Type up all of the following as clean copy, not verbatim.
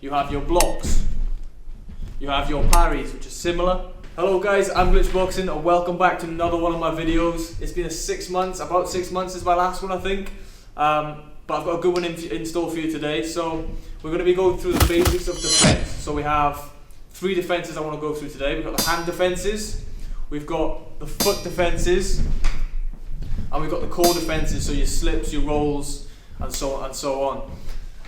You have your blocks. You have your parries, which are similar. Hello guys, I'm Glitch Boxing and welcome back to another one of my videos. It's been about 6 months since my last one, I think. But I've got a good one in store for you today. So we're going to be going through the basics of defense. So we have 3 defenses I want to go through today. We've got the hand defenses, we've got the foot defenses, and we've got the core defenses, so your slips, your rolls, and so on and so on.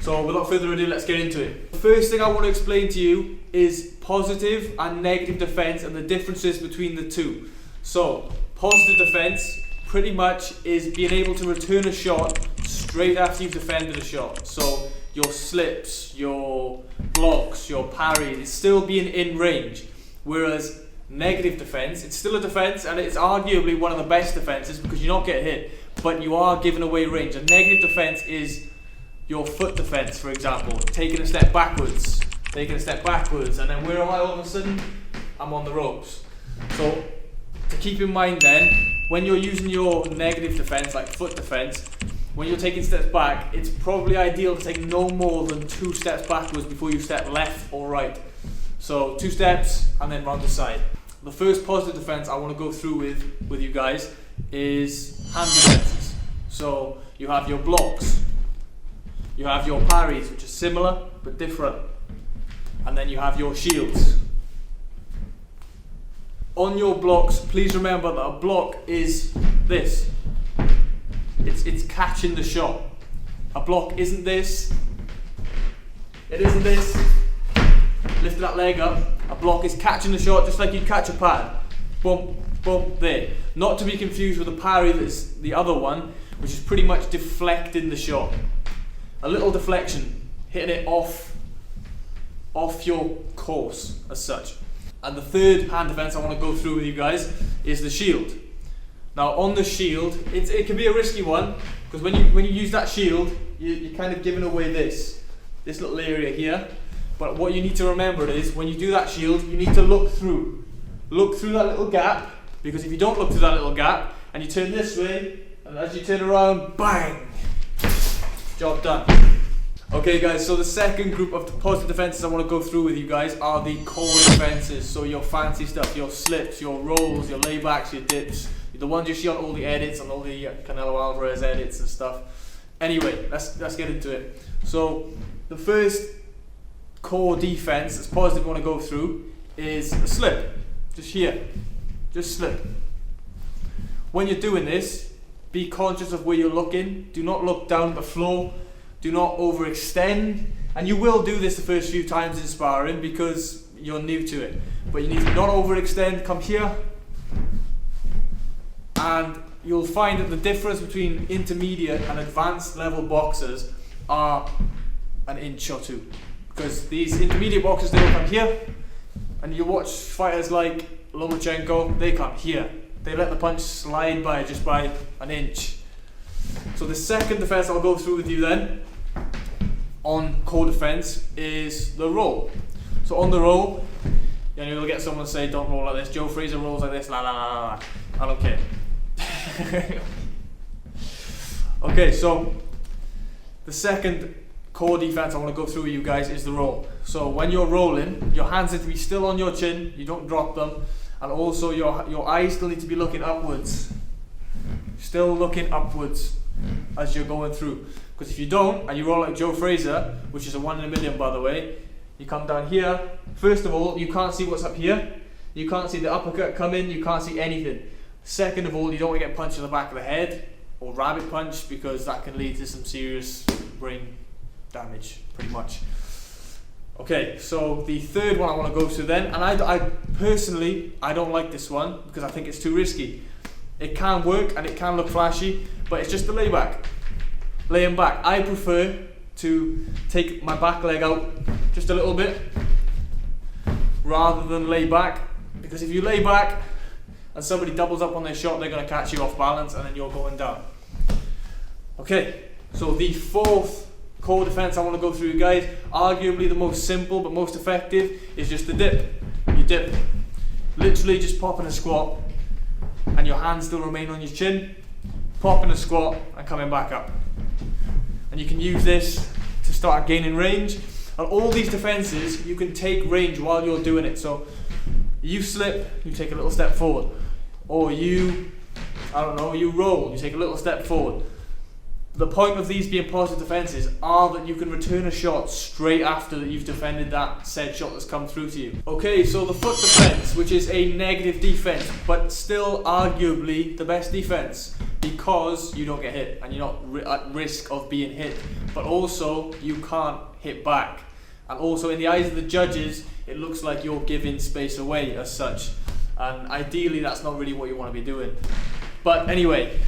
So without further ado, let's get into it. The first thing I want to explain to you is positive and negative defense and the differences between the two. So positive defense pretty much is being able to return a shot straight after you've defended a shot. So your slips, your blocks, your parries, it's still being in range. Whereas negative defense, it's still a defense and it's arguably one of the best defenses because you're not getting hit, but you are giving away range. A negative defense is your foot defense, for example, taking a step backwards, and then where am I all of a sudden? I'm on the ropes. So to keep in mind then, when you're using your negative defense, like foot defense, when you're taking steps back, it's probably ideal to take no more than 2 steps backwards before you step left or right. So 2 steps and then round the side. The first positive defense I want to go through with you guys is hand defenses. So you have your blocks, you have your parries, which are similar but different, and then you have your shields. On your blocks, please remember that a block is this. It's catching the shot. A block isn't this. It isn't this. Lift that leg up. A block is catching the shot just like you'd catch a pad. Bump, bump, there. Not to be confused with a parry that's the other one, which is pretty much deflecting the shot. A little deflection, hitting it off your course as such. And the third hand defense I want to go through with you guys is the shield. Now on the shield, it can be a risky one because when you use that shield, you're kind of giving away this little area here. But what you need to remember is when you do that shield, you need to look through that little gap, because if you don't look through that little gap and you turn this way, and as you turn around, bang, job done. Okay guys, so the second group of positive defenses I want to go through with you guys are the core defenses. So your fancy stuff, your slips, your rolls, your laybacks, your dips, the ones you see on all the edits, on all the Canelo Alvarez edits and stuff. Anyway, let's get into it. So the first core defense that's positive I want to go through is a slip. Just here, just slip. When you're doing this, be conscious of where you're looking. Do not look down at the floor. Do not overextend. And you will do this the first few times in sparring because you're new to it. But you need to not overextend. Come here. And you'll find that the difference between intermediate and advanced level boxers are an inch or 2. Because these intermediate boxers, they will come here. And you watch fighters like Lomachenko, they come here. They let the punch slide by just by an inch. So the second defense I'll go through with you then on core defense is the roll. So on the roll, you'll get someone say, don't roll like this. Joe Frazier rolls like this, la la la la. I don't care. Okay, so the second core defense I want to go through with you guys is the roll. So when you're rolling, your hands need to be still on your chin, you don't drop them, and also your eyes still need to be looking upwards. Still looking upwards as you're going through. Because if you don't, and you roll like Joe Frazier, which is a 1 in a million by the way, you come down here, first of all, you can't see what's up here, you can't see the uppercut come in, you can't see anything. Second of all, you don't want to get punched in the back of the head, or rabbit punch, because that can lead to some serious brain damage, pretty much. Okay, so the third one I want to go to then, and I personally, I don't like this one, because I think it's too risky. It can work, and it can look flashy, but it's just the layback. Laying back. I prefer to take my back leg out just a little bit, rather than lay back, because if you lay back, and somebody doubles up on their shot, they're going to catch you off balance, and then you're going down. Okay, so the fourth core defense I want to go through, you guys, arguably the most simple but most effective, is just the dip. You dip, literally just popping a squat, and your hands still remain on your chin, popping a squat and coming back up. And you can use this to start gaining range. And all these defenses, you can take range while you're doing it. So you slip, you take a little step forward. Or you roll, you take a little step forward. The point of these being positive defenses are that you can return a shot straight after that you've defended that said shot that's come through to you. Okay, so the foot defense, which is a negative defense, but still arguably the best defense, because you don't get hit and you're not at risk of being hit, but also you can't hit back. And also in the eyes of the judges, it looks like you're giving space away as such. And ideally that's not really what you want to be doing. But anyway,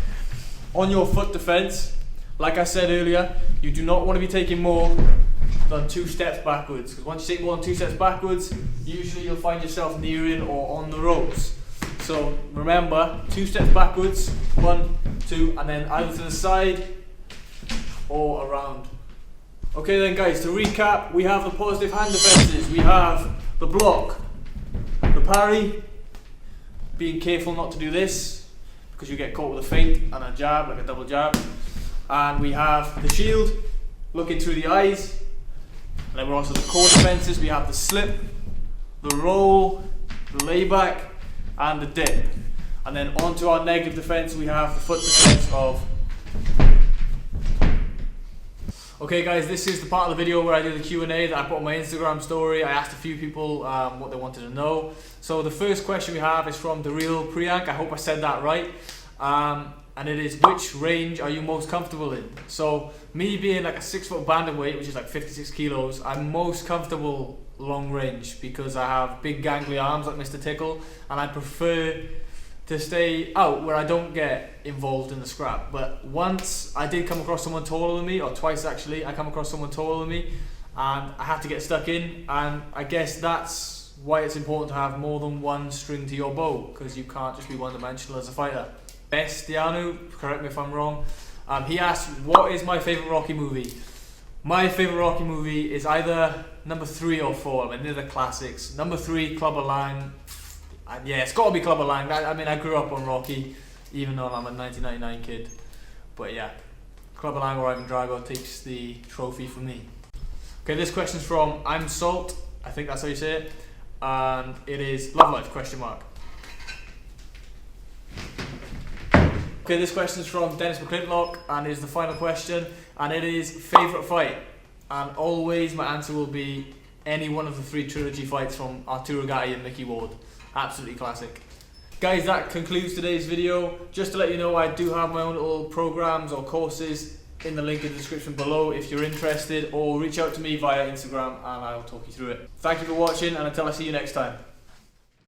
on your foot defense, like I said earlier, you do not want to be taking more than 2 steps backwards, because once you take more than 2 steps backwards, usually you'll find yourself nearing or on the ropes. So remember, 2 steps backwards, 1, 2, and then either to the side or around. Okay then guys, to recap, we have the positive hand defenses. We have the block, the parry, being careful not to do this because you get caught with a feint and a jab, like a double jab. And we have the shield, looking through the eyes. And then we're also the core defenses. We have the slip, the roll, the layback, and the dip. And then onto our negative defense, we have the foot defense of. Okay guys, this is the part of the video where I do the Q&A that I put on my Instagram story. I asked a few people what they wanted to know. So the first question we have is from the real Priyank. I hope I said that right. And it is, which range are you most comfortable in? So me being like a 6 foot bantamweight, which is like 56 kilos, I'm most comfortable long range because I have big gangly arms like Mr. Tickle, and I prefer to stay out where I don't get involved in the scrap. But once I did come across someone taller than me, or twice actually, I come across someone taller than me and I had to get stuck in, and I guess that's why it's important to have more than one string to your bow, because you can't just be one-dimensional as a fighter. Bestianu, correct me if I'm wrong, he asked, what is my favourite Rocky movie? My favourite Rocky movie is either number 3 or 4. I mean, they're the classics. Number 3, Clubber Lang. And yeah, it's got to be Clubber Lang. I mean, I grew up on Rocky, even though I'm a 1999 kid. But yeah, Clubber Lang or Ivan Drago takes the trophy for me. Okay, this question's from I'm Salt. I think that's how you say it. And it is Love Life, question mark. Okay, this question is from Dennis McClintock and is the final question, and it is favourite fight. And always my answer will be any one of the 3 trilogy fights from Arturo Gatti and Mickey Ward. Absolutely classic. Guys, that concludes today's video. Just to let you know, I do have my own little programs or courses in the link in the description below if you're interested, or reach out to me via Instagram and I'll talk you through it. Thank you for watching, and until I see you next time.